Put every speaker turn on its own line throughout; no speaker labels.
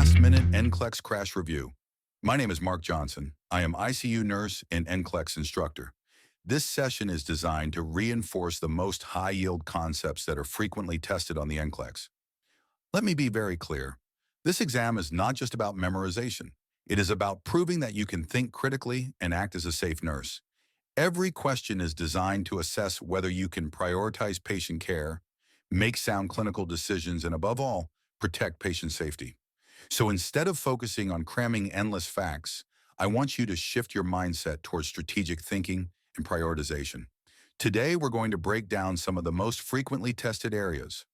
Last-Minute NCLEX Crash Review. My name is Mark Johnson. I am ICU nurse and NCLEX instructor. This session is designed to reinforce the most high-yield concepts that are frequently tested on the NCLEX. Let me be very clear. This exam is not just about memorization. It is about proving that you can think critically and act as a safe nurse. Every question is designed to assess whether you can prioritize patient care, make sound clinical decisions, and above all, protect patient safety. So instead of focusing on cramming endless facts, I want you to shift your mindset towards strategic thinking and prioritization. Today, we're going to break down some of the most frequently tested areas.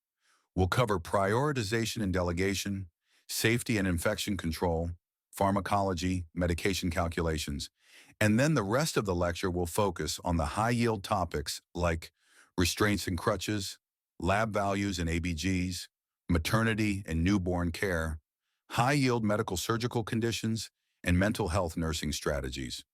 We'll cover prioritization and delegation, safety and infection control, pharmacology, medication calculations, and then the rest of the lecture will focus on the high-yield topics like restraints and crutches, lab values and ABGs, maternity and newborn care, high-yield medical surgical conditions, and mental health nursing strategies.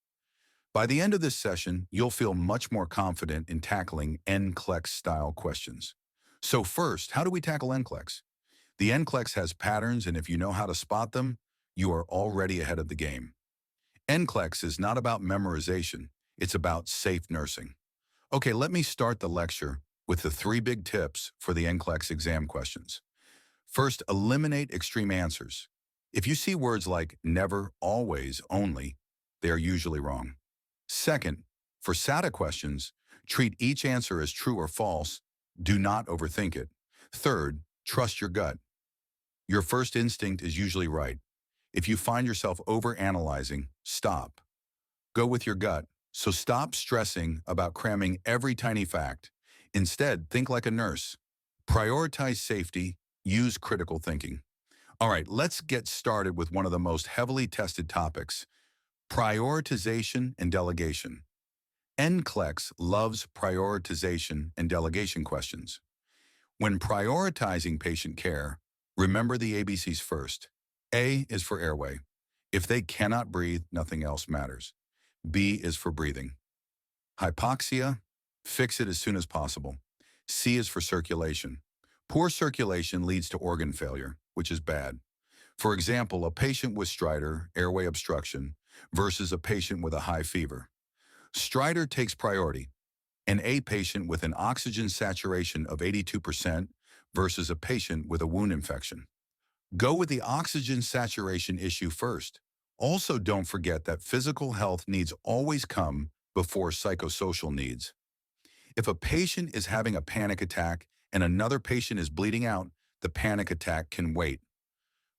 By the end of this session, you'll feel much more confident in tackling NCLEX-style questions. So first, how do we tackle NCLEX? The NCLEX has patterns, and if you know how to spot them, you are already ahead of the game. NCLEX is not about memorization, it's about safe nursing. Okay, let me start the lecture with the 3 big tips for the NCLEX exam questions. First, eliminate extreme answers. If you see words like never, always, only, they are usually wrong. Second, for SATA questions, treat each answer as true or false. Do not overthink it. Third, trust your gut. Your first instinct is usually right. If you find yourself overanalyzing, stop. Go with your gut. So stop stressing about cramming every tiny fact. Instead, think like a nurse. Prioritize safety. Use critical thinking. All right, let's get started with one of the most heavily tested topics, prioritization and delegation. NCLEX loves prioritization and delegation questions. When prioritizing patient care, remember the ABCs first. A is for airway. If they cannot breathe, nothing else matters. B is for breathing. Hypoxia, fix it as soon as possible. C is for circulation. Poor circulation leads to organ failure, which is bad. For example, a patient with stridor, airway obstruction, versus a patient with a high fever. Stridor takes priority. An A patient with an oxygen saturation of 82% versus a patient with a wound infection. Go with the oxygen saturation issue first. Also, don't forget that physical health needs always come before psychosocial needs. If a patient is having a panic attack and another patient is bleeding out, the panic attack can wait.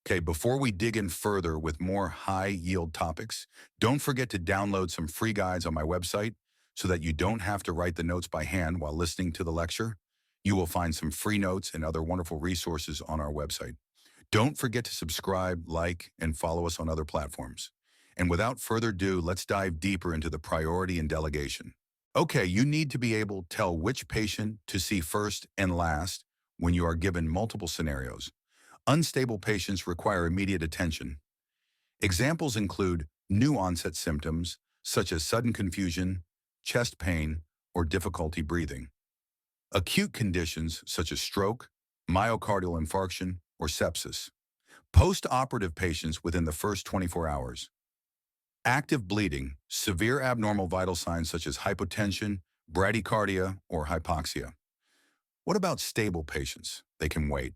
Okay, before we dig in further with more high-yield topics, don't forget to download some free guides on my website so that you don't have to write the notes by hand while listening to the lecture. You will find some free notes and other wonderful resources on our website. Don't forget to subscribe, like, and follow us on other platforms. And without further ado, let's dive deeper into the priority and delegation. Okay, you need to be able to tell which patient to see first and last when you are given multiple scenarios. Unstable patients require immediate attention. Examples include new onset symptoms, such as sudden confusion, chest pain, or difficulty breathing. Acute conditions, such as stroke, myocardial infarction, or sepsis. Post-operative patients within the first 24 hours. Active bleeding, severe abnormal vital signs such as hypotension, bradycardia, or hypoxia. What about stable patients? They can wait.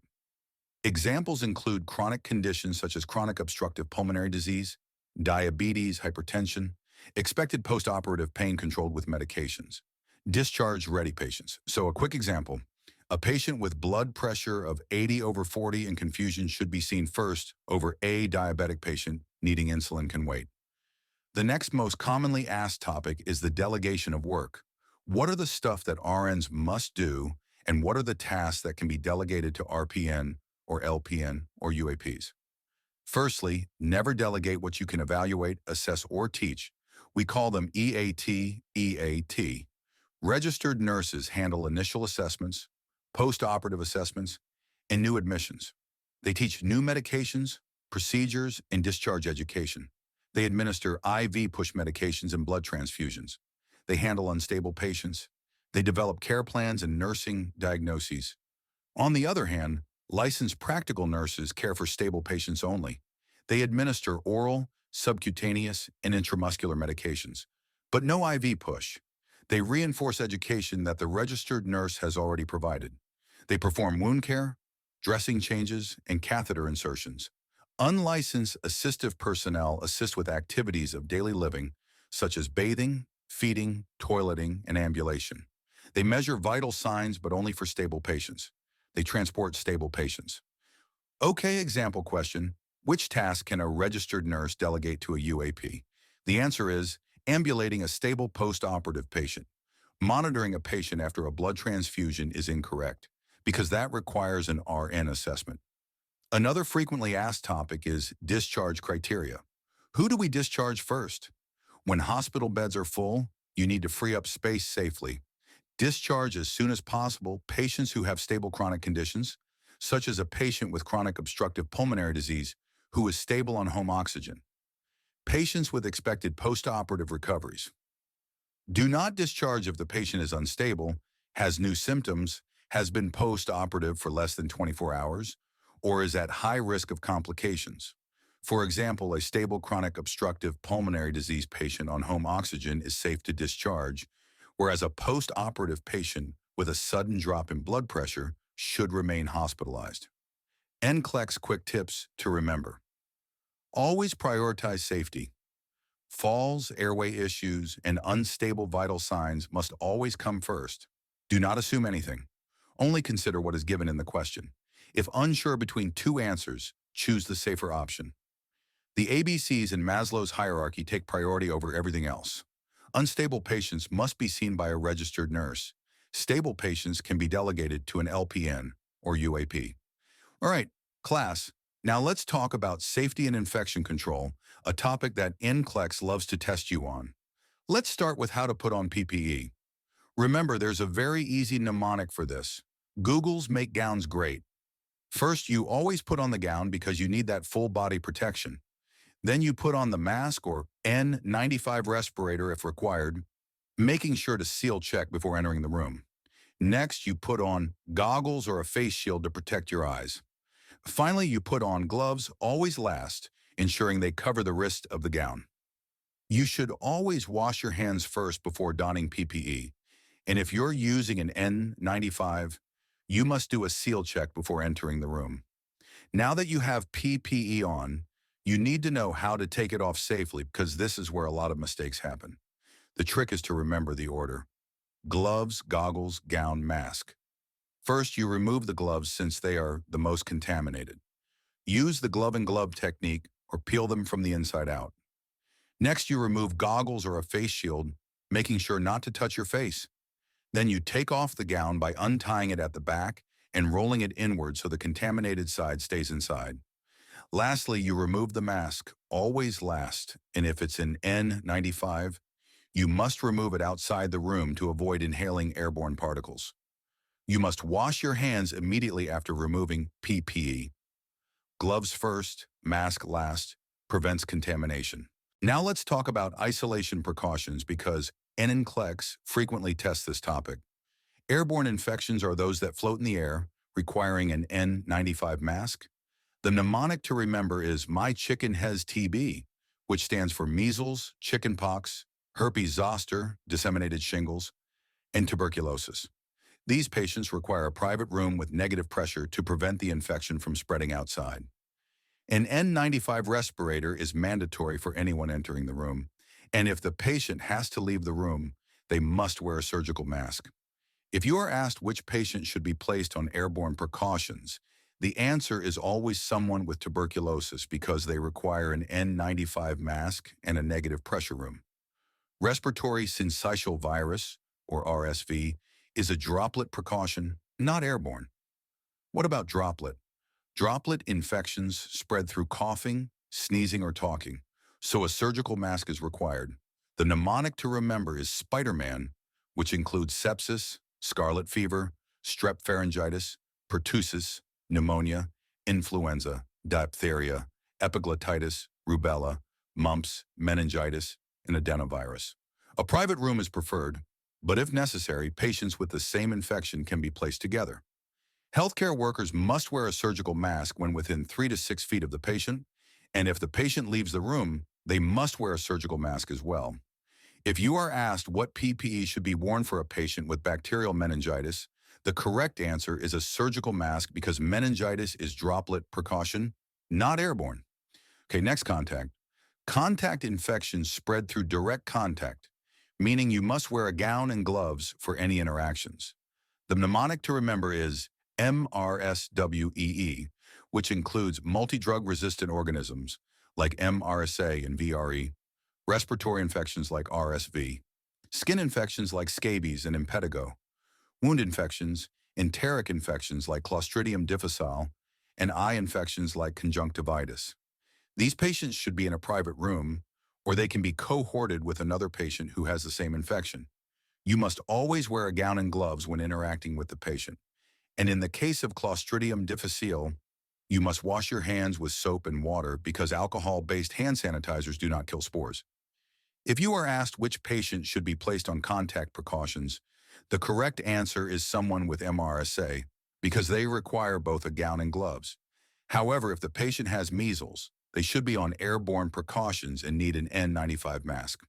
Examples include chronic conditions such as chronic obstructive pulmonary disease, diabetes, hypertension, expected post-operative pain controlled with medications. Discharge-ready patients. So a quick example, a patient with blood pressure of 80/40 and confusion should be seen first over a diabetic patient needing insulin can wait. The next most commonly asked topic is the delegation of work. What are the stuff that RNs must do, and what are the tasks that can be delegated to RPN or LPN or UAPs? Firstly, never delegate what you can evaluate, assess, or teach. We call them EAT. Registered nurses handle initial assessments, post-operative assessments, and new admissions. They teach new medications, procedures, and discharge education. They administer IV push medications and blood transfusions. They handle unstable patients. They develop care plans and nursing diagnoses. On the other hand, licensed practical nurses care for stable patients only. They administer oral, subcutaneous, and intramuscular medications, but no IV push. They reinforce education that the registered nurse has already provided. They perform wound care, dressing changes, and catheter insertions. Unlicensed assistive personnel assist with activities of daily living, such as bathing, feeding, toileting, and ambulation. They measure vital signs, but only for stable patients. They transport stable patients. Okay, example question. Which task can a registered nurse delegate to a UAP? The answer is ambulating a stable post-operative patient. Monitoring a patient after a blood transfusion is incorrect because that requires an RN assessment. Another frequently asked topic is discharge criteria. Who do we discharge first? When hospital beds are full, you need to free up space safely. Discharge as soon as possible patients who have stable chronic conditions, such as a patient with chronic obstructive pulmonary disease who is stable on home oxygen. Patients with expected post-operative recoveries. Do not discharge if the patient is unstable, has new symptoms, has been post-operative for less than 24 hours, or is at high risk of complications. For example, a stable chronic obstructive pulmonary disease patient on home oxygen is safe to discharge, whereas a post-operative patient with a sudden drop in blood pressure should remain hospitalized. NCLEX quick tips to remember. Always prioritize safety. Falls, airway issues, and unstable vital signs must always come first. Do not assume anything. Only consider what is given in the question. If unsure between two answers, choose the safer option. The ABCs in Maslow's hierarchy take priority over everything else. Unstable patients must be seen by a registered nurse. Stable patients can be delegated to an LPN or UAP. All right, class, now let's talk about safety and infection control, a topic that NCLEX loves to test you on. Let's start with how to put on PPE. Remember, there's a very easy mnemonic for this. Google's make gowns great. First, you always put on the gown because you need that full body protection. Then you put on the mask or N95 respirator if required, making sure to seal check before entering the room. Next, you put on goggles or a face shield to protect your eyes. Finally, you put on gloves, always last, ensuring they cover the wrist of the gown. You should always wash your hands first before donning PPE, and if you're using an N95, you must do a seal check before entering the room. Now that you have PPE on, you need to know how to take it off safely because this is where a lot of mistakes happen. The trick is to remember the order. Gloves, goggles, gown, mask. First, you remove the gloves since they are the most contaminated. Use the glove and glove technique or peel them from the inside out. Next, you remove goggles or a face shield, making sure not to touch your face. Then you take off the gown by untying it at the back and rolling it inward so the contaminated side stays inside. Lastly, you remove the mask, always last, and if it's an N95, you must remove it outside the room to avoid inhaling airborne particles. You must wash your hands immediately after removing PPE. Gloves first, mask last, prevents contamination. Now let's talk about isolation precautions because NCLEX frequently tests this topic. Airborne infections are those that float in the air, requiring an N95 mask. The mnemonic to remember is My Chicken Has TB, which stands for measles, chickenpox, herpes zoster, disseminated shingles, and tuberculosis. These patients require a private room with negative pressure to prevent the infection from spreading outside. An N95 respirator is mandatory for anyone entering the room, and if the patient has to leave the room, they must wear a surgical mask. If you are asked which patient should be placed on airborne precautions, the answer is always someone with tuberculosis because they require an N95 mask and a negative pressure room. Respiratory syncytial virus, or RSV, is a droplet precaution, not airborne. What about droplet? Droplet infections spread through coughing, sneezing, or talking, so a surgical mask is required. The mnemonic to remember is Spider-Man, which includes sepsis, scarlet fever, strep pharyngitis, pertussis, pneumonia, influenza, diphtheria, epiglottitis, rubella, mumps, meningitis, and adenovirus. A private room is preferred, but if necessary, patients with the same infection can be placed together. Healthcare workers must wear a surgical mask when within 3 to 6 feet of the patient, And if the patient leaves the room, they must wear a surgical mask as well. If you are asked what PPE should be worn for a patient with bacterial meningitis, the correct answer is a surgical mask because meningitis is droplet precaution, not airborne. Okay, next contact. Contact infections spread through direct contact, meaning you must wear a gown and gloves for any interactions. The mnemonic to remember is MRSWEE, which includes multi-drug-resistant organisms like MRSA and VRE, respiratory infections like RSV, skin infections like scabies and impetigo, wound infections, enteric infections like Clostridium difficile, and eye infections like conjunctivitis. These patients should be in a private room, or they can be cohorted with another patient who has the same infection. You must always wear a gown and gloves when interacting with the patient. And in the case of Clostridium difficile, you must wash your hands with soap and water because alcohol-based hand sanitizers do not kill spores. If you are asked which patient should be placed on contact precautions, the correct answer is someone with MRSA because they require both a gown and gloves. However, if the patient has measles, they should be on airborne precautions and need an N95 mask.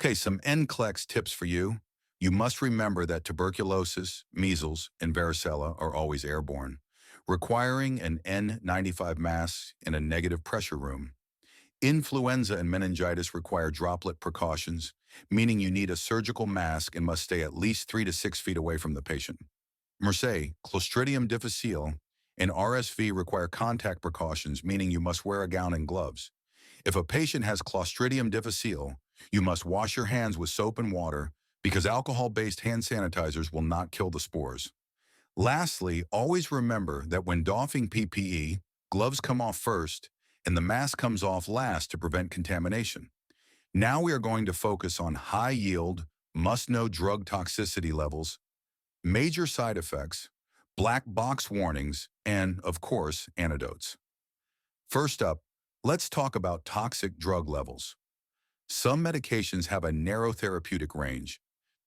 Okay, some NCLEX tips for you. You must remember that tuberculosis, measles, and varicella are always airborne, requiring an N95 mask in a negative pressure room. Influenza and meningitis require droplet precautions, meaning you need a surgical mask and must stay at least 3 to 6 feet away from the patient. MRSA, Clostridium difficile, and RSV require contact precautions, meaning you must wear a gown and gloves. If a patient has Clostridium difficile, you must wash your hands with soap and water because alcohol-based hand sanitizers will not kill the spores. Lastly, always remember that when doffing PPE, gloves come off first and the mask comes off last to prevent contamination. Now we are going to focus on high-yield, must-know drug toxicity levels, major side effects, black box warnings, and, of course, antidotes. First up, let's talk about toxic drug levels. Some medications have a narrow therapeutic range,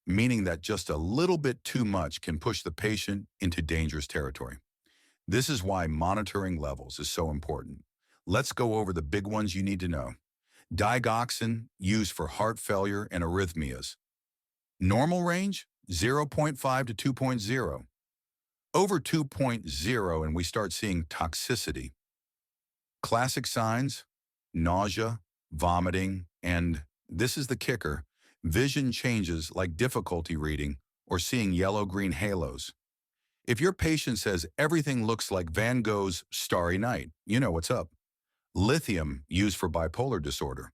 meaning that just a little bit too much can push the patient into dangerous territory. This is why monitoring levels is so important. Let's go over the big ones you need to know. Digoxin, used for heart failure and arrhythmias. Normal range, 0.5 to 2.0. Over 2.0 and we start seeing toxicity. Classic signs, nausea, vomiting, and, this is the kicker, vision changes like difficulty reading or seeing yellow-green halos. If your patient says everything looks like Van Gogh's Starry Night, you know what's up. Lithium, used for bipolar disorder.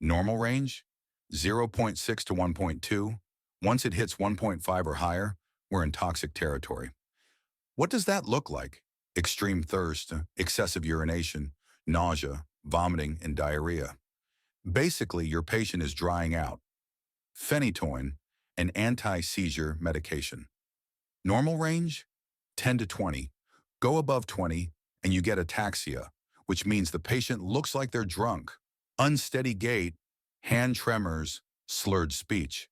Normal range, 0.6 to 1.2. Once it hits 1.5 or higher, we're in toxic territory. What does that look like? Extreme thirst, excessive urination, nausea, vomiting, and diarrhea. Basically, your patient is drying out. Phenytoin, an anti-seizure medication. Normal range, 10 to 20. Go above 20, and you get ataxia, which means the patient looks like they're drunk. Unsteady gait, hand tremors, slurred speech.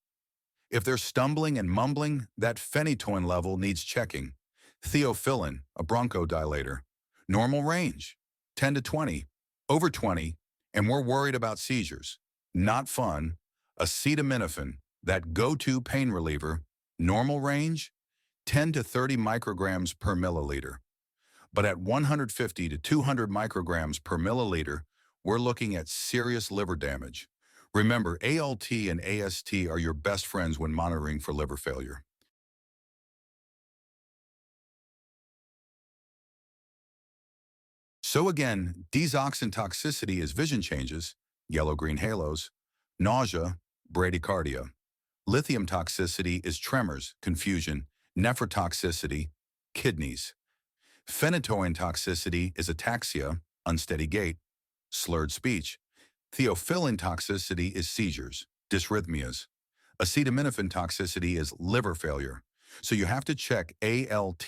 If they're stumbling and mumbling, that phenytoin level needs checking. Theophylline, a bronchodilator. Normal range, 10 to 20. Over 20, and we're worried about seizures. Not fun. Acetaminophen, that go-to pain reliever. Normal range, 10 to 30 micrograms per milliliter. But at 150 to 200 micrograms per milliliter, we're looking at serious liver damage. Remember, ALT and AST are your best friends when monitoring for liver failure. So again, digoxin toxicity is vision changes, yellow-green halos, nausea, bradycardia. Lithium toxicity is tremors, confusion, nephrotoxicity, kidneys. Phenytoin toxicity is ataxia, unsteady gait, slurred speech. Theophylline toxicity is seizures, dysrhythmias. Acetaminophen toxicity is liver failure. So you have to check ALT/AST.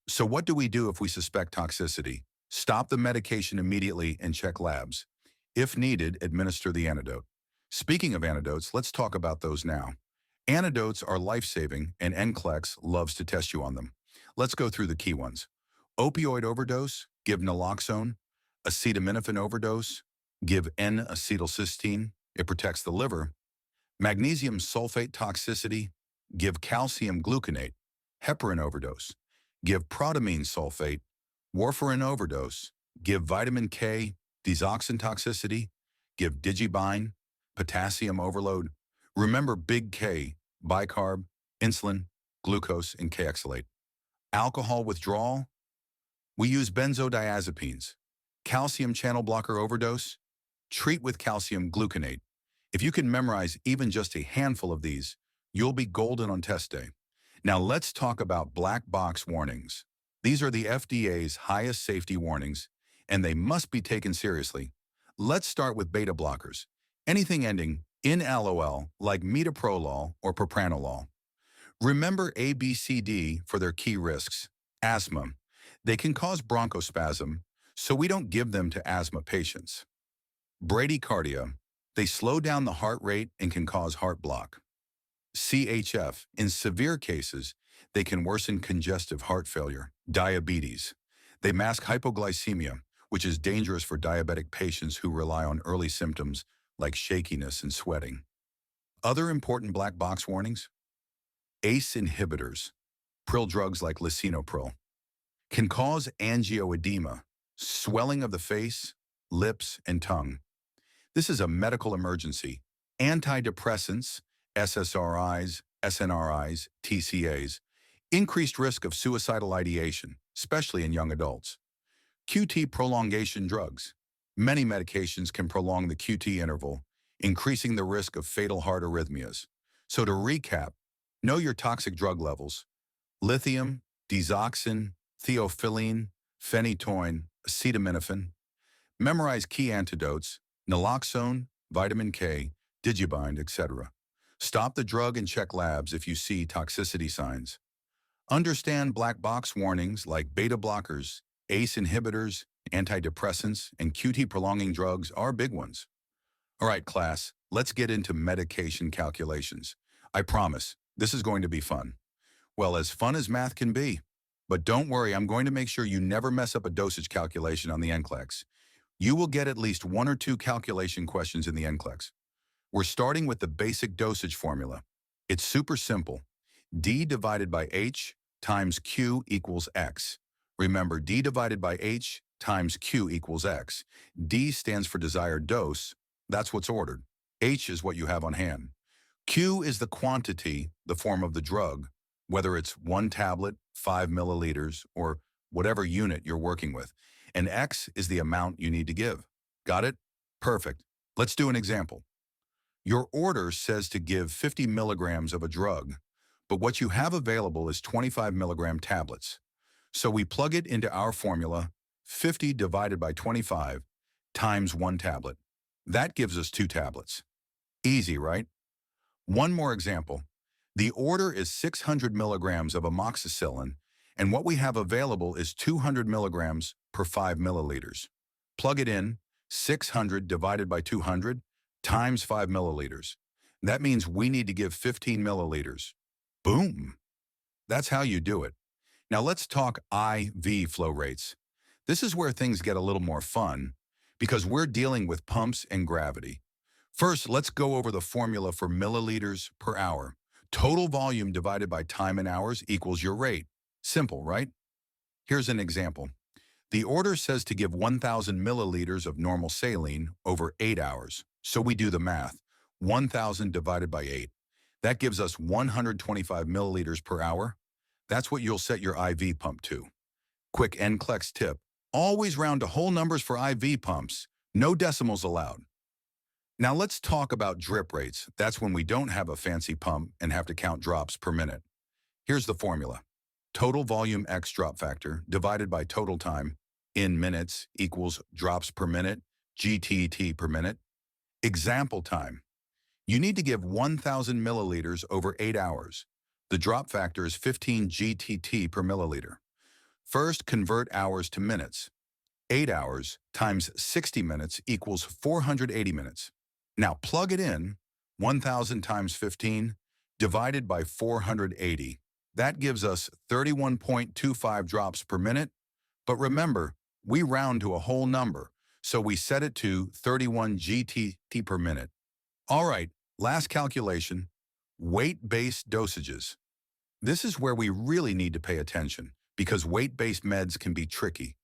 So what do we do if we suspect toxicity? Stop the medication immediately and check labs. If needed, administer the antidote. Speaking of antidotes, let's talk about those now. Antidotes are life-saving, and NCLEX loves to test you on them. Let's go through the key ones. Opioid overdose, give naloxone. Acetaminophen overdose, give N-acetylcysteine. It protects the liver. Magnesium sulfate toxicity, give calcium gluconate. Heparin overdose, give protamine sulfate. Warfarin overdose, give vitamin K. Digoxin toxicity, give digibine. Potassium overload. Remember big K, bicarb, insulin, glucose, and K-oxalate. Alcohol withdrawal, we use benzodiazepines. Calcium channel blocker overdose, treat with calcium gluconate. If you can memorize even just a handful of these, you'll be golden on test day. Now let's talk about black box warnings. These are the FDA's highest safety warnings, and they must be taken seriously. Let's start with beta blockers. Anything ending in LOL, like metoprolol or propranolol. Remember ABCD for their key risks. Asthma. They can cause bronchospasm, so we don't give them to asthma patients. Bradycardia. They slow down the heart rate and can cause heart block. CHF. In severe cases, they can worsen congestive heart failure. Diabetes. They mask hypoglycemia, which is dangerous for diabetic patients who rely on early symptoms like shakiness and sweating. Other important black box warnings? ACE inhibitors, pril drugs like lisinopril, can cause angioedema, swelling of the face, lips, and tongue. This is a medical emergency. Antidepressants, SSRIs, SNRIs, TCAs, increased risk of suicidal ideation, especially in young adults. QT prolongation drugs. Many medications can prolong the QT interval, increasing the risk of fatal heart arrhythmias. So to recap, know your toxic drug levels. Lithium, digoxin, theophylline, phenytoin, acetaminophen. Memorize key antidotes, naloxone, vitamin K, digibind, etc. Stop the drug and check labs if you see toxicity signs. Understand black box warnings like beta blockers, ACE inhibitors, antidepressants, and QT prolonging drugs are big ones. All right, class, let's get into medication calculations. I promise, this is going to be fun. Well, as fun as math can be. But don't worry, I'm going to make sure you never mess up a dosage calculation on the NCLEX. You will get at least 1 or 2 calculation questions in the NCLEX. We're starting with the basic dosage formula. It's super simple. D divided by H times Q equals X. Remember, D divided by H times Q equals X. D stands for desired dose. That's what's ordered. H is what you have on hand. Q is the quantity, the form of the drug, whether it's 1 tablet, 5 milliliters, or whatever unit you're working with. And X is the amount you need to give. Got it? Perfect. Let's do an example. Your order says to give 50 milligrams of a drug, but what you have available is 25 milligram tablets. So we plug it into our formula, 50 divided by 25 times 1 tablet. That gives us 2 tablets. Easy, right? One more example. The order is 600 milligrams of amoxicillin, and what we have available is 200 milligrams per 5 milliliters. Plug it in, 600 divided by 200 times 5 milliliters. That means we need to give 15 milliliters. Boom! That's how you do it. Now let's talk IV flow rates. This is where things get a little more fun because we're dealing with pumps and gravity. First, let's go over the formula for milliliters per hour. Total volume divided by time in hours equals your rate. Simple, right? Here's an example. The order says to give 1,000 milliliters of normal saline over 8 hours. So we do the math. 1,000 divided by 8. That gives us 125 milliliters per hour. That's what you'll set your IV pump to. Quick NCLEX tip. Always round to whole numbers for IV pumps. No decimals allowed. Now let's talk about drip rates. That's when we don't have a fancy pump and have to count drops per minute. Here's the formula. Total volume x drop factor divided by total time in minutes equals drops per minute, GTT per minute. Example time. You need to give 1,000 milliliters over 8 hours. The drop factor is 15 GTT per milliliter. First, convert hours to minutes. 8 hours times 60 minutes equals 480 minutes. Now plug it in, 1,000 times 15 divided by 480. That gives us 31.25 drops per minute, But remember, we round to a whole number, so we set it to 31 GTT per minute. All right, last calculation, weight-based dosages. This is where we really need to pay attention because weight-based meds can be tricky.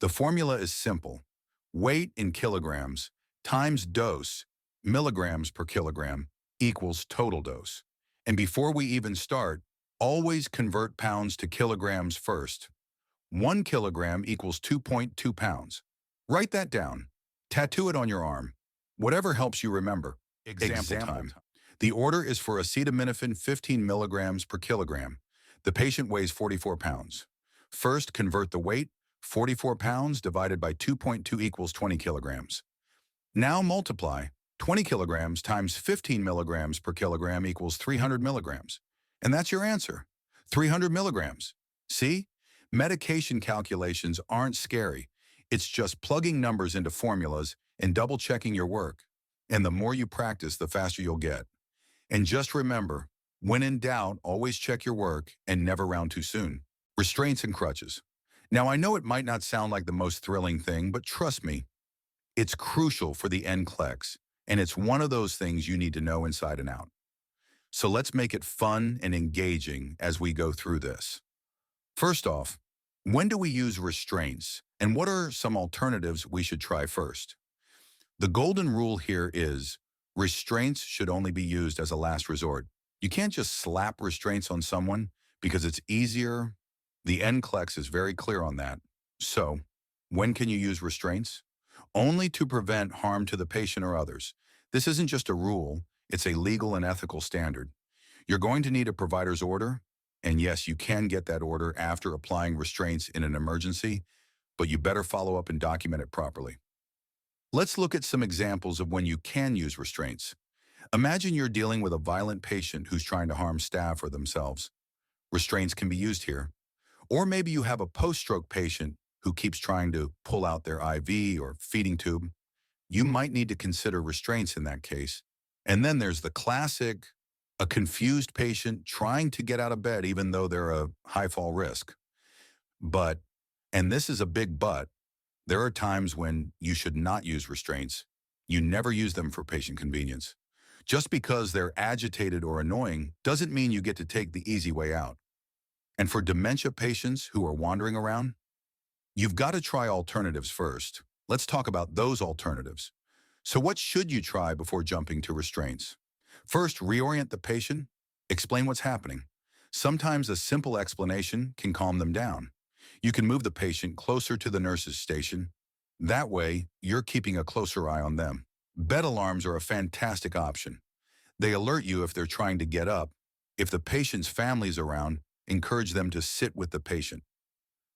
The formula is simple. Weight in kilograms times dose, milligrams per kilogram, equals total dose. And before we even start, always convert pounds to kilograms first. 1 kilogram equals 2.2 pounds. Write that down. Tattoo it on your arm. Whatever helps you remember. Example time. The order is for acetaminophen 15 milligrams per kilogram. The patient weighs 44 pounds. First, convert the weight. 44 pounds divided by 2.2 equals 20 kilograms. Now multiply. 20 kilograms times 15 milligrams per kilogram equals 300 milligrams. And that's your answer. 300 milligrams. See? Medication calculations aren't scary. It's just plugging numbers into formulas and double-checking your work. And the more you practice, the faster you'll get. And just remember, when in doubt, always check your work and never round too soon. Restraints and crutches. Now, I know it might not sound like the most thrilling thing, but trust me, it's crucial for the NCLEX, and it's one of those things you need to know inside and out. So let's make it fun and engaging as we go through this. First off, when do we use restraints, and what are some alternatives we should try first? The golden rule here is restraints should only be used as a last resort. You can't just slap restraints on someone because it's easier. The NCLEX is very clear on that. So, when can you use restraints? Only to prevent harm to the patient or others. This isn't just a rule, it's a legal and ethical standard. You're going to need a provider's order, and yes, you can get that order after applying restraints in an emergency, but you better follow up and document it properly. Let's look at some examples of when you can use restraints. Imagine you're dealing with a violent patient who's trying to harm staff or themselves. Restraints can be used here. Or maybe you have a post-stroke patient who keeps trying to pull out their IV or feeding tube. You might need to consider restraints in that case. And then there's the classic, a confused patient trying to get out of bed even though they're a high fall risk. But, and this is a big but, there are times when you should not use restraints. You never use them for patient convenience. Just because they're agitated or annoying doesn't mean you get to take the easy way out. And for dementia patients who are wandering around, you've got to try alternatives first. Let's talk about those alternatives. So what should you try before jumping to restraints? First, reorient the patient. Explain what's happening. Sometimes a simple explanation can calm them down. You can move the patient closer to the nurse's station. That way, you're keeping a closer eye on them. Bed alarms are a fantastic option. They alert you if they're trying to get up. If the patient's family's around, encourage them to sit with the patient.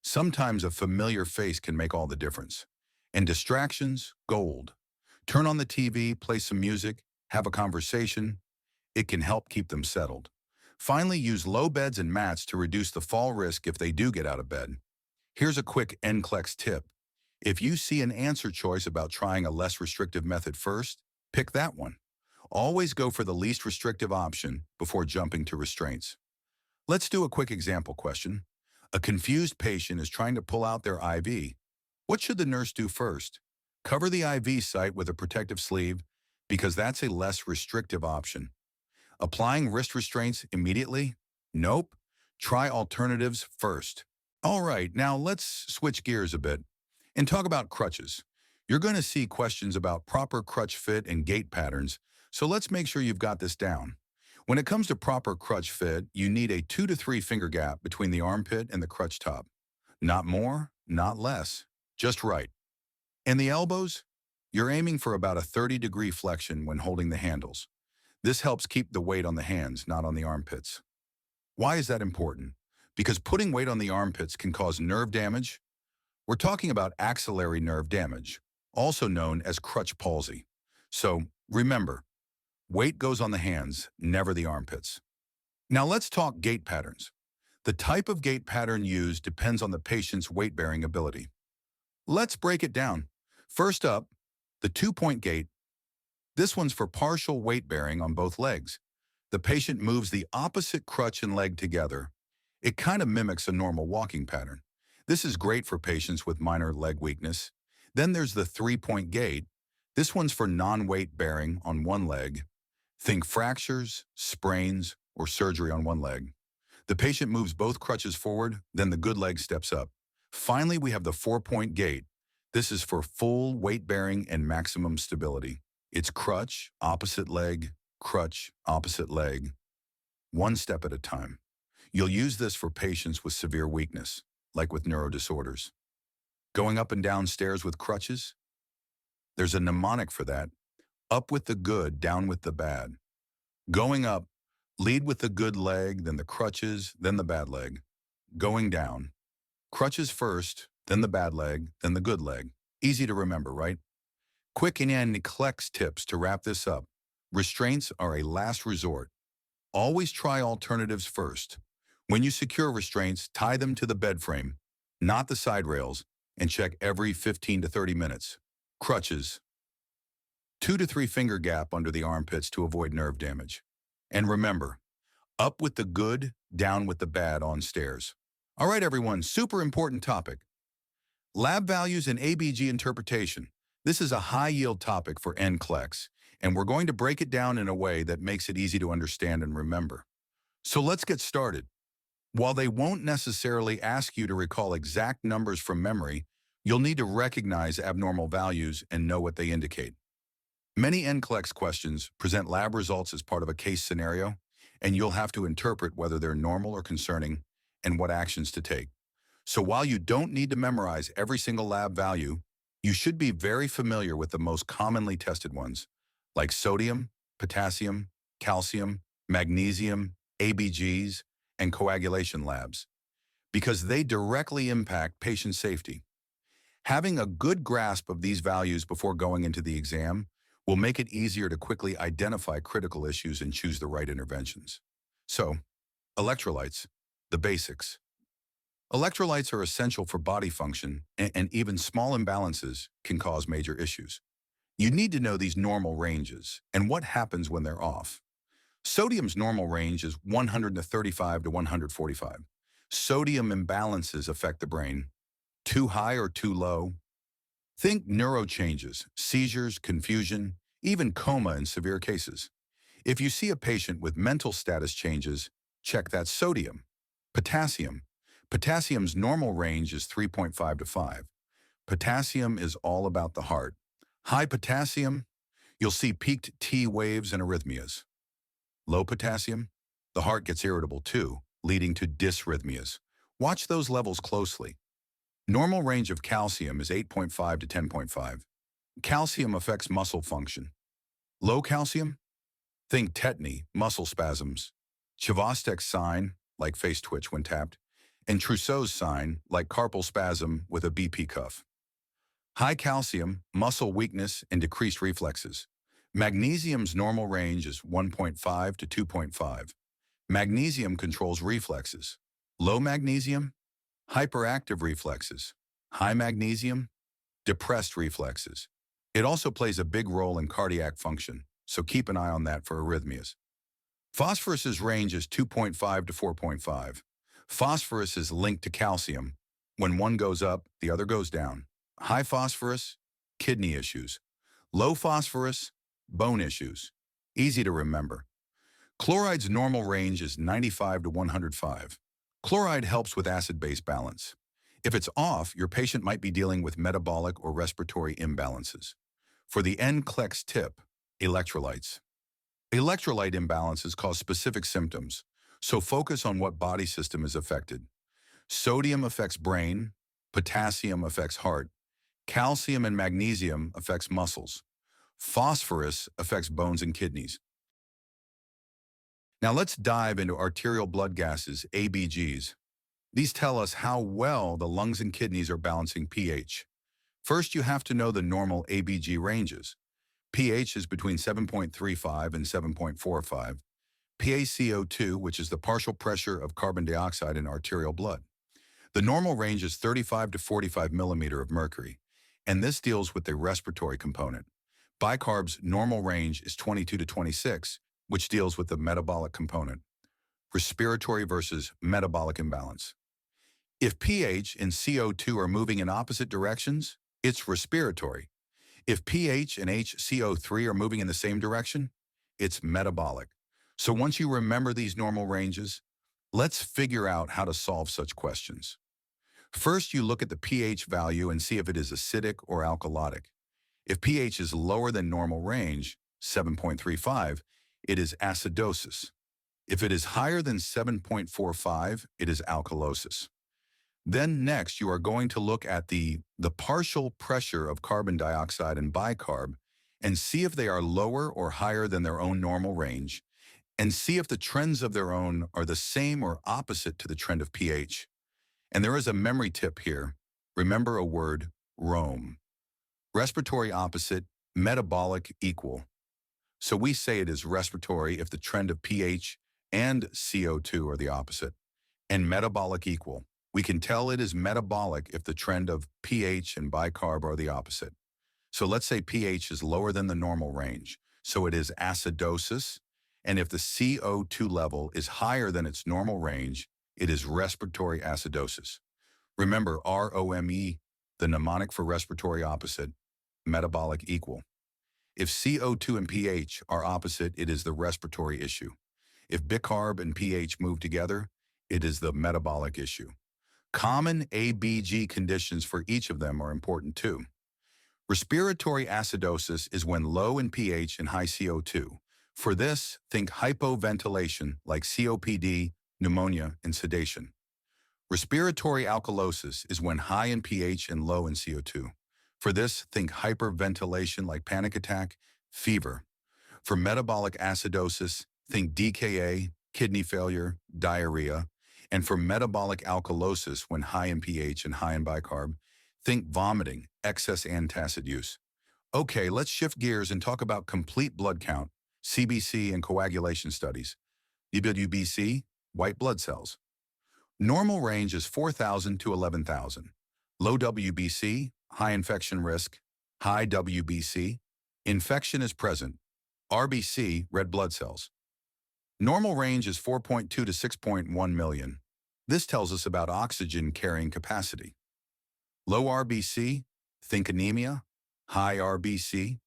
Sometimes a familiar face can make all the difference. And distractions, gold. Turn on the TV, play some music, have a conversation. It can help keep them settled. Finally, use low beds and mats to reduce the fall risk if they do get out of bed. Here's a quick NCLEX tip. If you see an answer choice about trying a less restrictive method first, pick that one. Always go for the least restrictive option before jumping to restraints. Let's do a quick example question. A confused patient is trying to pull out their IV. What should the nurse do first? Cover the IV site with a protective sleeve because that's a less restrictive option. Applying wrist restraints immediately? Nope. Try alternatives first. All right, now let's switch gears a bit and talk about crutches. You're going to see questions about proper crutch fit and gait patterns, so let's make sure you've got this down. When it comes to proper crutch fit, you need a 2 to 3 finger gap between the armpit and the crutch top. Not more, not less, just right. And the elbows? You're aiming for about a 30-degree flexion when holding the handles. This helps keep the weight on the hands, not on the armpits. Why is that important? Because putting weight on the armpits can cause nerve damage. We're talking about axillary nerve damage, also known as crutch palsy. So remember, weight goes on the hands, never the armpits. Now let's talk gait patterns. The type of gait pattern used depends on the patient's weight-bearing ability. Let's break it down. First up, the two-point gait. This one's for partial weight-bearing on both legs. The patient moves the opposite crutch and leg together. It kind of mimics a normal walking pattern. This is great for patients with minor leg weakness. Then there's the three-point gait. This one's for non-weight bearing on one leg. Think fractures, sprains, or surgery on one leg. The patient moves both crutches forward, then the good leg steps up. Finally, we have the four-point gait. This is for full weight bearing and maximum stability. It's crutch, opposite leg, crutch, opposite leg, one step at a time. You'll use this for patients with severe weakness, like with neurodisorders. Going up and down stairs with crutches? There's a mnemonic for that. Up with the good, down with the bad. Going up, lead with the good leg, then the crutches, then the bad leg. Going down, crutches first, then the bad leg, then the good leg. Easy to remember, right? Quick and NCLEX tips to wrap this up. Restraints are a last resort. Always try alternatives first. When you secure restraints, tie them to the bed frame, not the side rails, and check every 15 to 30 minutes. Crutches. 2 to 3 finger gap under the armpits to avoid nerve damage. And remember, up with the good, down with the bad on stairs. All right, everyone, super important topic. Lab values and ABG interpretation. This is a high-yield topic for NCLEX, and we're going to break it down in a way that makes it easy to understand and remember. So let's get started. While they won't necessarily ask you to recall exact numbers from memory, you'll need to recognize abnormal values and know what they indicate. Many NCLEX questions present lab results as part of a case scenario, and you'll have to interpret whether they're normal or concerning and what actions to take. So while you don't need to memorize every single lab value, you should be very familiar with the most commonly tested ones, like sodium, potassium, calcium, magnesium, ABGs, and coagulation labs, because they directly impact patient safety. Having a good grasp of these values before going into the exam will make it easier to quickly identify critical issues and choose the right interventions. So, electrolytes, the basics. Electrolytes are essential for body function, and even small imbalances can cause major issues. You need to know these normal ranges and what happens when they're off. Sodium's normal range is 135 to 145. Sodium imbalances affect the brain. Too high or too low? Think neuro changes, seizures, confusion, even coma in severe cases. If you see a patient with mental status changes, check that sodium. Potassium. Potassium's normal range is 3.5 to 5. Potassium is all about the heart. High potassium, you'll see peaked T waves and arrhythmias. Low potassium, the heart gets irritable too, leading to dysrhythmias. Watch those levels closely. Normal range of calcium is 8.5 to 10.5. Calcium affects muscle function. Low calcium? Think tetany, muscle spasms. Chvostek's sign, like face twitch when tapped, and Trousseau's sign, like carpal spasm with a BP cuff. High calcium, muscle weakness, and decreased reflexes. Magnesium's normal range is 1.5 to 2.5. Magnesium controls reflexes. Low magnesium? Hyperactive reflexes. High magnesium? Depressed reflexes. It also plays a big role in cardiac function, so keep an eye on that for arrhythmias. Phosphorus's range is 2.5 to 4.5. Phosphorus is linked to calcium. When one goes up, the other goes down. High phosphorus, kidney issues. Low phosphorus, bone issues. Easy to remember. Chloride's normal range is 95 to 105. Chloride helps with acid-base balance. If it's off, your patient might be dealing with metabolic or respiratory imbalances. For the NCLEX tip, electrolytes. Electrolyte imbalances cause specific symptoms, so focus on what body system is affected. Sodium affects brain, potassium affects heart, calcium and magnesium affects muscles. Phosphorus affects bones and kidneys. Now let's dive into arterial blood gases, ABGs. These tell us how well the lungs and kidneys are balancing pH. First, you have to know the normal ABG ranges. pH is between 7.35 and 7.45. PaCO2, which is the partial pressure of carbon dioxide in arterial blood. The normal range is 35 to 45 millimeter of mercury, and this deals with the respiratory component. Bicarb's normal range is 22 to 26, which deals with the metabolic component. Respiratory versus metabolic imbalance. If pH and CO2 are moving in opposite directions, it's respiratory. If pH and HCO3 are moving in the same direction, it's metabolic. So once you remember these normal ranges, let's figure out how to solve such questions. First, you look at the pH value and see if it is acidic or alkalotic. If pH is lower than normal range, 7.35, it is acidosis. If it is higher than 7.45, it is alkalosis. Then next, you are going to look at the partial pressure of carbon dioxide and bicarb and see if they are lower or higher than their own normal range, and see if the trends of their own are the same or opposite to the trend of pH. And there is a memory tip here. Remember a word, Rome. Respiratory opposite, metabolic equal. So we say it is respiratory if the trend of pH and CO2 are the opposite, and metabolic equal. We can tell it is metabolic if the trend of pH and bicarb are the opposite. So let's say pH is lower than the normal range, so it is acidosis, and if the CO2 level is higher than its normal range, it is respiratory acidosis. Remember ROME, the mnemonic for respiratory opposite, metabolic equal. If CO2 and pH are opposite, it is the respiratory issue. If bicarb and pH move together, it is the metabolic issue. Common ABG conditions for each of them are important too. Respiratory acidosis is when low in pH and high CO2. For this, think hypoventilation like COPD, pneumonia, and sedation. Respiratory alkalosis is when high in pH and low in CO2. For this, think hyperventilation like panic attack, fever. For metabolic acidosis, think DKA, kidney failure, diarrhea. And for metabolic alkalosis when high in pH and high in bicarb, think vomiting, excess antacid use. Okay, let's shift gears and talk about complete blood count, CBC and coagulation studies. WBC, white blood cells. Normal range is 4,000 to 11,000. Low WBC, high infection risk. High WBC, infection is present. RBC, red blood cells. Normal range is 4.2 to 6.1 million. This tells us about oxygen carrying capacity. Low RBC, think anemia. High RBC,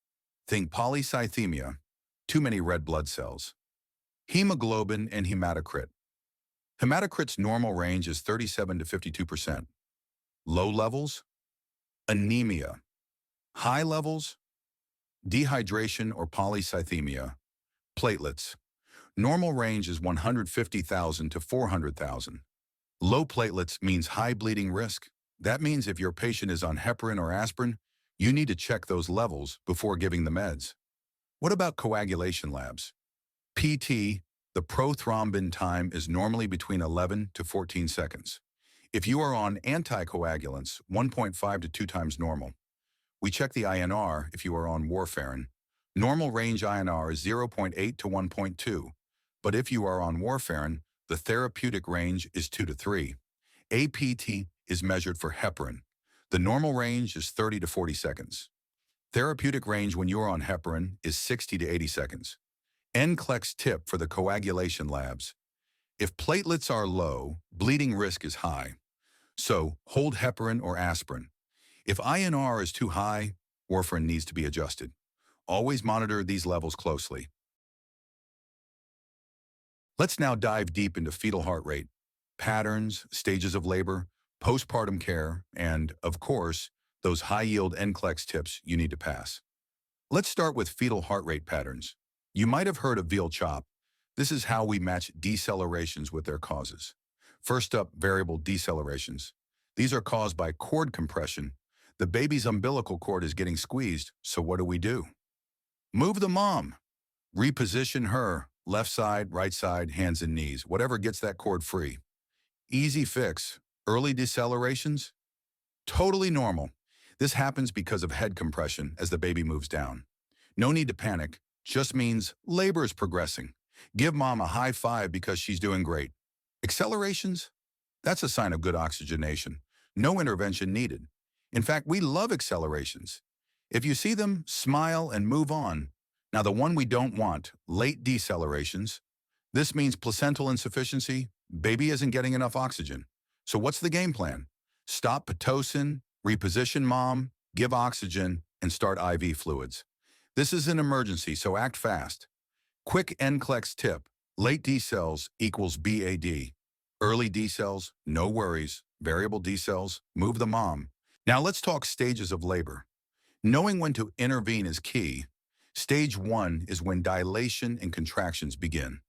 think polycythemia, too many red blood cells. Hemoglobin and hematocrit. Hematocrit's normal range is 37 to 52%. Low levels, anemia. High levels, dehydration or polycythemia. Platelets. Normal range is 150,000 to 400,000. Low platelets means high bleeding risk. That means if your patient is on heparin or aspirin, you need to check those levels before giving the meds. What about coagulation labs? PT, the prothrombin time is normally between 11 to 14 seconds. If you are on anticoagulants, 1.5 to 2 times normal. We check the INR if you are on warfarin. Normal range INR is 0.8 to 1.2, but if you are on warfarin, the therapeutic range is 2 to 3. APT is measured for heparin. The normal range is 30 to 40 seconds. Therapeutic range when you are on heparin is 60 to 80 seconds. NCLEX tip for the coagulation labs. If platelets are low, bleeding risk is high. So hold heparin or aspirin. If INR is too high, warfarin needs to be adjusted. Always monitor these levels closely. Let's now dive deep into fetal heart rate, patterns, stages of labor, postpartum care, and, of course, those high-yield NCLEX tips you need to pass. Let's start with fetal heart rate patterns. You might have heard of veal chop. This is how we match decelerations with their causes. First up, variable decelerations. These are caused by cord compression. The baby's umbilical cord is getting squeezed, so what do? Move the mom. Reposition her, left side, right side, hands and knees, whatever gets that cord free. Easy fix. Early decelerations? Totally normal. This happens because of head compression as the baby moves down. No need to panic, just means labor is progressing. Give mom a high five because she's doing great. Accelerations? That's a sign of good oxygenation. No intervention needed. In fact, we love accelerations. If you see them, smile and move on. Now the one we don't want, late decelerations. This means placental insufficiency, baby isn't getting enough oxygen. So what's the game plan? Stop Pitocin, reposition mom, give oxygen, and start IV fluids. This is an emergency, so act fast. Quick NCLEX tip: late D cells equals BAD. Early D cells, no worries. Variable D cells, move the mom. Now let's talk stages of labor. Knowing when to intervene is key. Stage 1 is when dilation and contractions begin.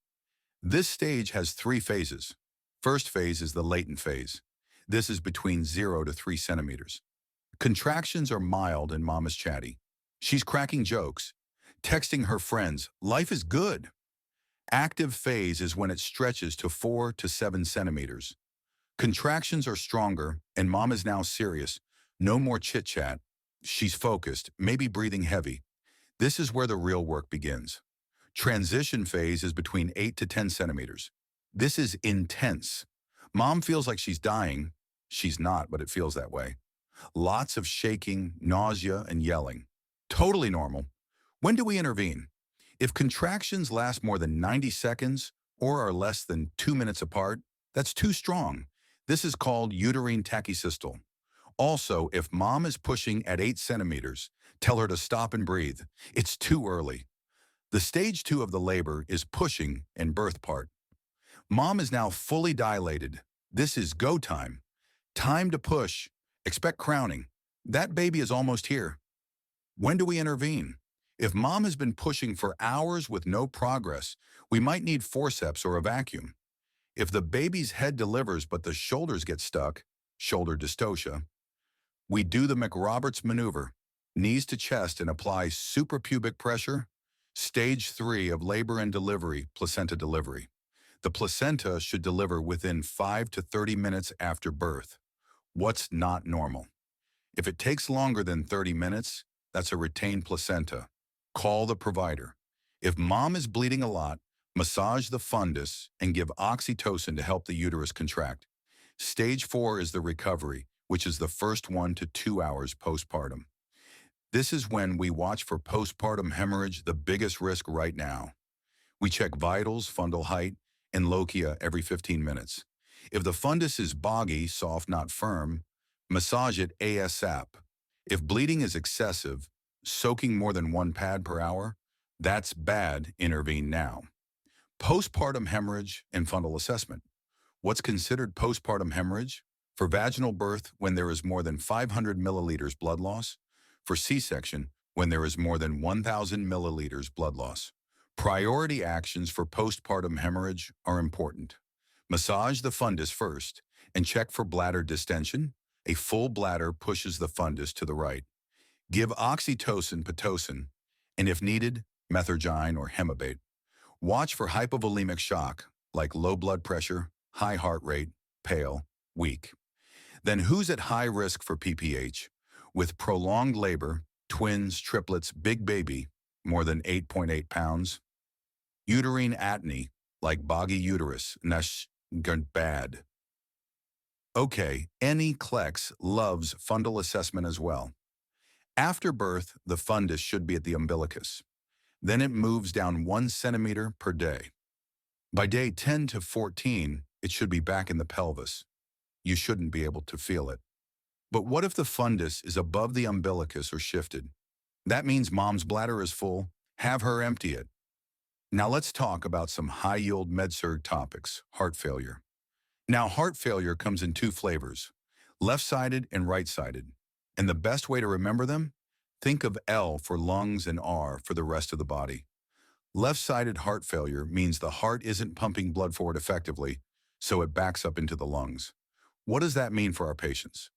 This stage has 3 phases. First phase is the latent phase. This is between 0 to 3 centimeters. Contractions are mild and mom is chatty. She's cracking jokes, texting her friends, life is good. Active phase is when it stretches to 4 to 7 centimeters. Contractions are stronger and mom is now serious. No more chit-chat. She's focused, maybe breathing heavy. This is where the real work begins. Transition phase is between 8 to 10 centimeters. This is intense. Mom feels like she's dying. She's not, but it feels that way. Lots of shaking, nausea, and yelling. Totally normal. When do we intervene? If contractions last more than 90 seconds or are less than 2 minutes apart, that's too strong. This is called uterine tachysystole. Also, if mom is pushing at 8 centimeters, tell her to stop and breathe. It's too early. The stage 2 of the labor is pushing and birth part. Mom is now fully dilated. This is go time. Time to push. Expect crowning. That baby is almost here. When do we intervene? If mom has been pushing for hours with no progress, we might need forceps or a vacuum. If the baby's head delivers but the shoulders get stuck, shoulder dystocia, we do the McRoberts maneuver, knees to chest and apply suprapubic pressure. Stage 3 of labor and delivery, placenta delivery. The placenta should deliver within 5 to 30 minutes after birth. What's not normal? If it takes longer than 30 minutes, that's a retained placenta. Call the provider. If mom is bleeding a lot, massage the fundus and give oxytocin to help the uterus contract. Stage 4 is the recovery, which is the first 1 to 2 hours postpartum. This is when we watch for postpartum hemorrhage, the biggest risk right now. We check vitals, fundal height, and lochia every 15 minutes. If the fundus is boggy, soft, not firm, massage it ASAP. If bleeding is excessive, soaking more than 1 pad per hour, that's bad, intervene now. Postpartum hemorrhage and fundal assessment. What's considered postpartum hemorrhage? For vaginal birth, when there is more than 500 milliliters blood loss. For C-section, when there is more than 1,000 milliliters blood loss. Priority actions for postpartum hemorrhage are important. Massage the fundus first and check for bladder distension. A full bladder pushes the fundus to the right. Give oxytocin, pitocin, and if needed, methergine or hemabate. Watch for hypovolemic shock, like low blood pressure, high heart rate, pale, weak. Then who's at high risk for PPH? With prolonged labor, twins, triplets, big baby, more than 8.8 pounds. Uterine atony, like boggy uterus, nash, bad. Okay, NCLEX loves fundal assessment as well. After birth, the fundus should be at the umbilicus. Then it moves down 1 centimeter per day. By day 10 to 14, it should be back in the pelvis. You shouldn't be able to feel it. But what if the fundus is above the umbilicus or shifted? That means mom's bladder is full. Have her empty it. Now let's talk about some high-yield med-surg topics, heart failure. Now heart failure comes in 2 flavors, left-sided and right-sided. And the best way to remember them? Think of L for lungs and R for the rest of the body. Left-sided heart failure means the heart isn't pumping blood forward effectively, so it backs up into the lungs. What does that mean for our patients?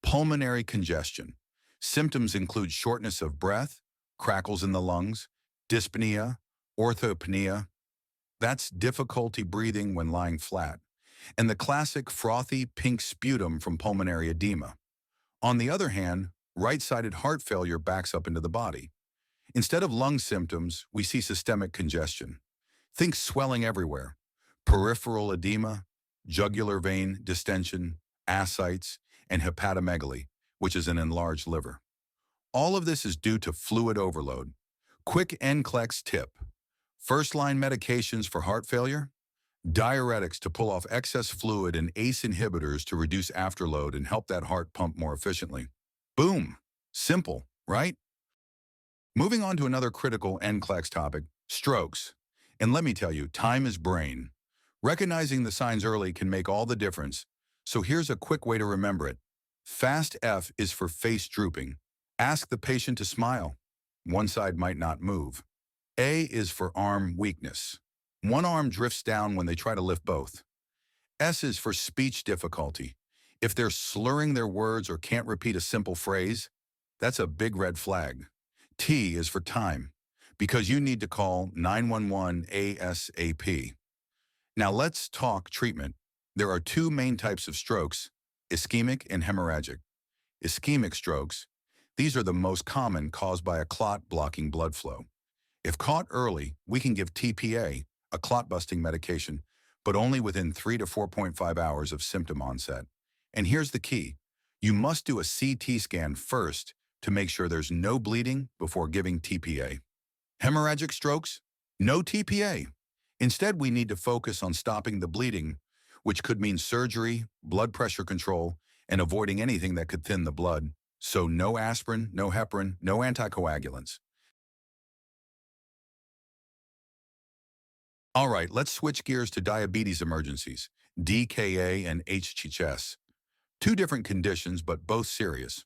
Pulmonary congestion. Symptoms include shortness of breath, crackles in the lungs, dyspnea, orthopnea. That's difficulty breathing when lying flat. And the classic frothy pink sputum from pulmonary edema. On the other hand, right-sided heart failure backs up into the body. Instead of lung symptoms, we see systemic congestion. Think swelling everywhere, peripheral edema, jugular vein distension, ascites, and hepatomegaly, which is an enlarged liver. All of this is due to fluid overload. Quick NCLEX tip. First-line medications for heart failure? diuretics to pull off excess fluid, and ACE inhibitors to reduce afterload and help that heart pump more efficiently. Boom! Simple, right? Moving on to another critical NCLEX topic, strokes. And let me tell you, time is brain. Recognizing the signs early can make all the difference. So here's a quick way to remember it. Fast F is for face drooping. Ask the patient to smile. One side might not move. A is for arm weakness. One arm drifts down when they try to lift both. S is for speech difficulty. If they're slurring their words or can't repeat a simple phrase, that's a big red flag. T is for time, because you need to call 911 ASAP. Now let's talk treatment. There are two main types of strokes, ischemic and hemorrhagic. Ischemic strokes, these are the most common, caused by a clot blocking blood flow. If caught early, we can give TPA, a clot-busting medication, but only within 3 to 4.5 hours of symptom onset. And here's the key. You must do a CT scan first to make sure there's no bleeding before giving TPA. Hemorrhagic strokes? No TPA. Instead, we need to focus on stopping the bleeding, which could mean surgery, blood pressure control, and avoiding anything that could thin the blood. So no aspirin, no heparin, no anticoagulants. All right, let's switch gears to diabetes emergencies, DKA and HHS. Two different conditions, but both serious.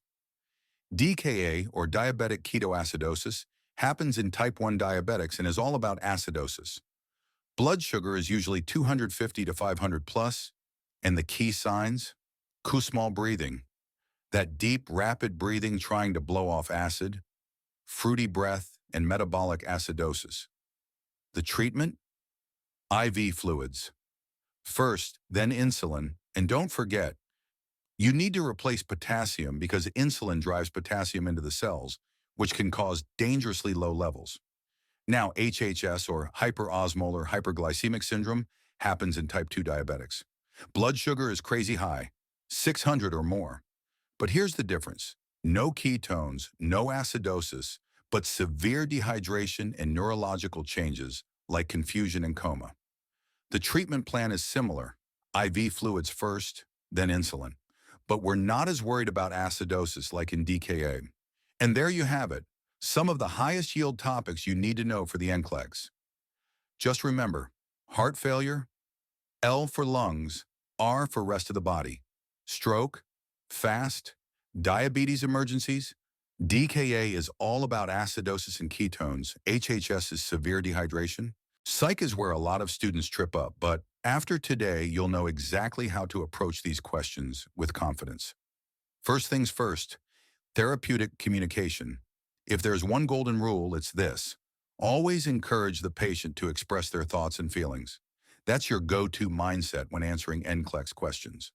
DKA, or diabetic ketoacidosis, happens in type 1 diabetics and is all about acidosis. Blood sugar is usually 250 to 500 plus, and the key signs? Small breathing, that deep, rapid breathing trying to blow off acid, fruity breath, and metabolic acidosis. The treatment? IV fluids. First, then insulin, and don't forget, you need to replace potassium because insulin drives potassium into the cells, which can cause dangerously low levels. Now, HHS, or hyperosmolar hyperglycemic syndrome, happens in type 2 diabetics. Blood sugar is crazy high, 600 or more. But here's the difference. No ketones, no acidosis, but severe dehydration and neurological changes like confusion and coma. The treatment plan is similar. IV fluids first, then insulin. But we're not as worried about acidosis like in DKA. And there you have it, some of the highest yield topics you need to know for the NCLEX. Just remember, heart failure, L for lungs, R for rest of the body, stroke, fast, diabetes emergencies. DKA is all about acidosis and ketones. HHS is severe dehydration. Psych is where a lot of students trip up, but after today, you'll know exactly how to approach these questions with confidence. First things first, therapeutic communication. If there's one golden rule, it's this. Always encourage the patient to express their thoughts and feelings. That's your go-to mindset when answering NCLEX questions.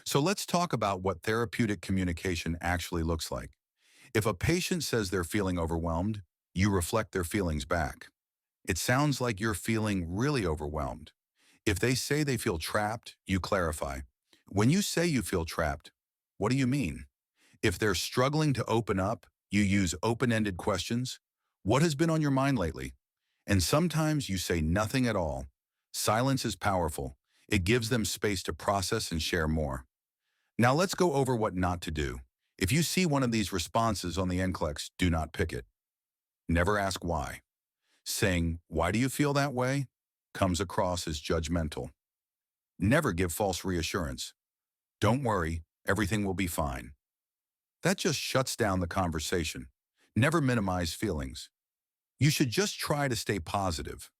So let's talk about what therapeutic communication actually looks like. If a patient says they're feeling overwhelmed, you reflect their feelings back. It sounds like you're feeling really overwhelmed. If they say they feel trapped, you clarify. When you say you feel trapped, what do you mean? If they're struggling to open up, you use open-ended questions. What has been on your mind lately? And sometimes you say nothing at all. Silence is powerful. It gives them space to process and share more. Now let's go over what not to do. If you see one of these responses on the NCLEX, do not pick it. Never ask why. Saying, "Why do you feel that way?" comes across as judgmental. Never give false reassurance. "Don't worry, everything will be fine." That just shuts down the conversation. Never minimize feelings. "You should just try to stay positive."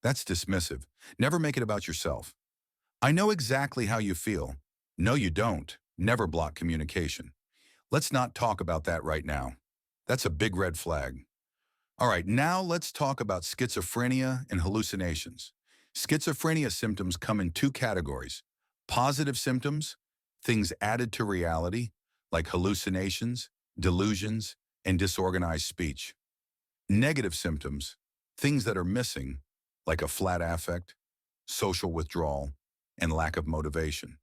That's dismissive. Never make it about yourself. "I know exactly how you feel." No, you don't. Never block communication. "Let's not talk about that right now." That's a big red flag. All right, now let's talk about schizophrenia and hallucinations. Schizophrenia symptoms come in two categories. Positive symptoms, things added to reality, like hallucinations, delusions, and disorganized speech. Negative symptoms, things that are missing, like a flat affect, social withdrawal, and lack of motivation.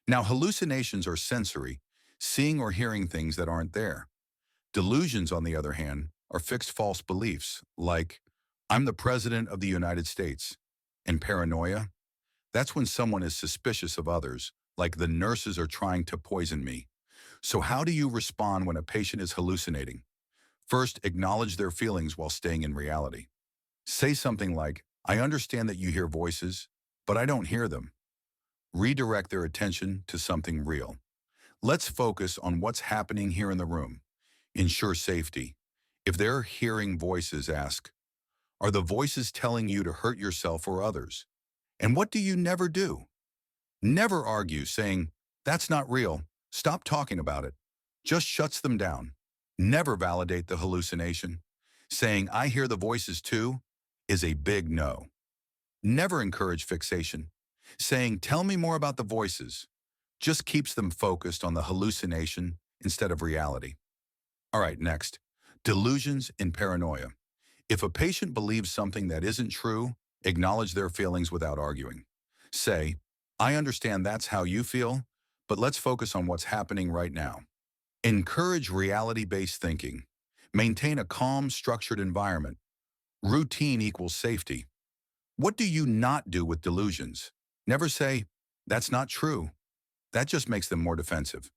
Now, hallucinations are sensory, seeing or hearing things that aren't there. Delusions, on the other hand, are fixed false beliefs, like, "I'm the President of the United States," and paranoia. That's when someone is suspicious of others, like the nurses are trying to poison me. So how do you respond when a patient is hallucinating? First, acknowledge their feelings while staying in reality. Say something like, I understand that you hear voices, but I don't hear them. Redirect their attention to something real. Let's focus on what's happening here in the room. Ensure safety. If they're hearing voices, ask, are the voices telling you to hurt yourself or others? And what do you never do? Never argue, saying, that's not real, stop talking about it. Just shuts them down. Never validate the hallucination. Saying, I hear the voices too, is a big no. Never encourage fixation. Saying, tell me more about the voices, just keeps them focused on the hallucination instead of reality. All right, next, delusions and paranoia. If a patient believes something that isn't true, acknowledge their feelings without arguing. Say, I understand that's how you feel, but let's focus on what's happening right now. Encourage reality-based thinking. Maintain a calm, structured environment. Routine equals safety. What do you not do with delusions? Never say, that's not true. That just makes them more defensive.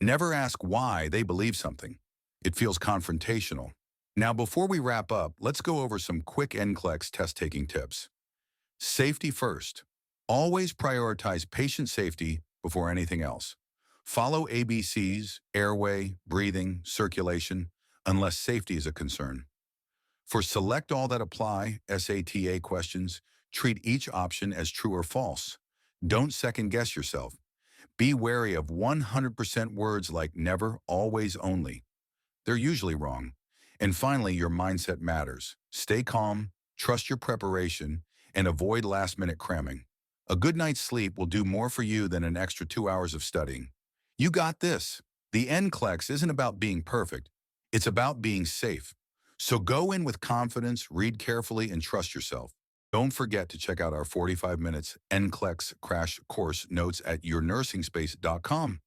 Never ask why they believe something. It feels confrontational. Now, before we wrap up, let's go over some quick NCLEX test-taking tips. Safety first. Always prioritize patient safety before anything else. Follow ABCs, airway, breathing, circulation, unless safety is a concern. For select all that apply SATA questions, treat each option as true or false. Don't second-guess yourself. Be wary of 100% words like never, always, only. They're usually wrong. And finally, your mindset matters. Stay calm, trust your preparation, and avoid last-minute cramming. A good night's sleep will do more for you than an extra 2 hours of studying. You got this. The NCLEX isn't about being perfect. It's about being safe. So go in with confidence, read carefully, and trust yourself. Don't forget to check out our 45 minutes NCLEX Crash Course notes at yournursingspace.com.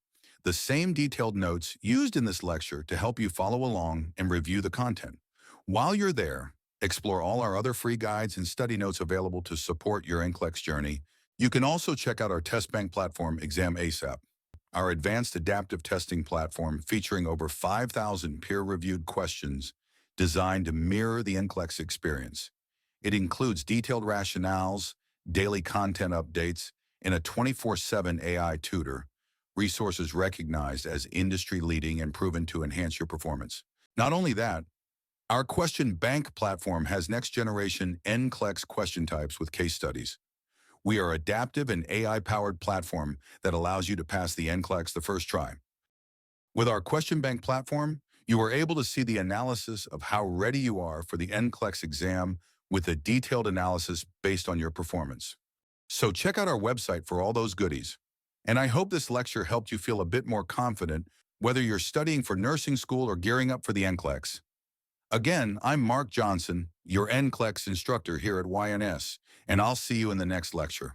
The same detailed notes used in this lecture to help you follow along and review the content. While you're there, explore all our other free guides and study notes available to support your NCLEX journey. You can also check out our test bank platform, ExamASAP, our advanced adaptive testing platform featuring over 5,000 peer-reviewed questions designed to mirror the NCLEX experience. It includes detailed rationales, daily content updates, and a 24/7 AI tutor, resources recognized as industry-leading and proven to enhance your performance. Not only that, our question bank platform has next-generation NCLEX question types with case studies. We are adaptive and AI-powered platform that allows you to pass the NCLEX the first try. With our question bank platform, you are able to see the analysis of how ready you are for the NCLEX exam with a detailed analysis based on your performance. So check out our website for all those goodies. And I hope this lecture helped you feel a bit more confident whether you're studying for nursing school or gearing up for the NCLEX. Again, I'm Mark Johnson, your NCLEX instructor here at YNS, and I'll see you in the next lecture.